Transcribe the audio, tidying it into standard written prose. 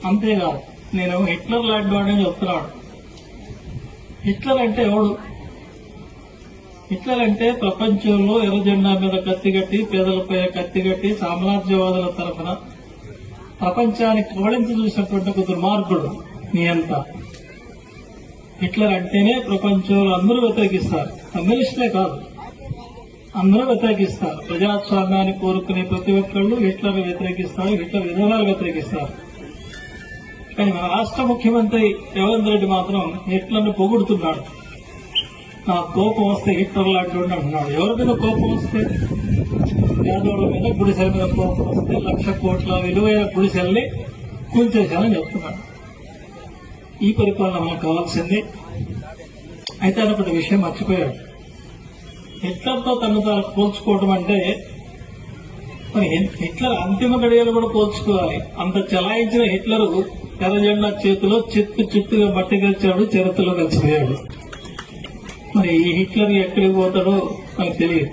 అంతేకాదు నేను హిట్లర్ లాంటి వాడని చెప్తున్నాడు. హిట్లర్ అంటే ఎవడు? హిట్లర్ అంటే ప్రపంచంలో ఎర్ర జెండా మీద కత్తిగట్టి, పేదలపై కత్తిగట్టి, సామ్రాజ్యవాదుల తరఫున ప్రపంచానికి కవళించి చూసినటువంటి ఒక దుర్మార్గుడు నియంత. హిట్లర్ అంటేనే ప్రపంచంలో అందరూ వ్యతిరేకిస్తారు. కమ్యూనిస్టులే కాదు, అందరూ వ్యతిరేకిస్తారు. ప్రజాస్వామ్యాన్ని కోరుకునే ప్రతి ఒక్కళ్ళు హిట్లర్ వ్యతిరేకిస్తారు, హిట్లర్ విధానాలు వ్యతిరేకిస్తారు. కానీ మన రాష్ట్ర ముఖ్యమంత్రి రేవంత్ రెడ్డి మాత్రం హిట్లర్ని పొగుడుతున్నాడు. నా కోపం వస్తే హిట్లర్ లాంటి అంటున్నాడు. ఎవరి మీద కోపం వస్తే? పేదోళ్ల మీద, గుడిసెల మీద కోపం వస్తే 1,00,000 కోట్ల విలువైన గుడిసెల్ని కూల్చేశానని చెప్తున్నాడు. ఈ పరిపాలన మనకు కావాల్సింది. అయితే ఆయన ఒకటి విషయం మర్చిపోయాడు. హిట్లర్తో తను పోల్చుకోవడం అంటే మరి హిట్లర్ అంతిమ గడియలు కూడా పోల్చుకోవాలి. అంత చలాయించిన హిట్లర్ ఎర్ర జెండా చేతిలో చిత్తుగా మట్టి గెలిచాడు, చరిత్రలో కలిసిపోయాడు. మరి ఈ హిట్లర్ ఎక్కడికి పోతాడో నాకు తెలియదు.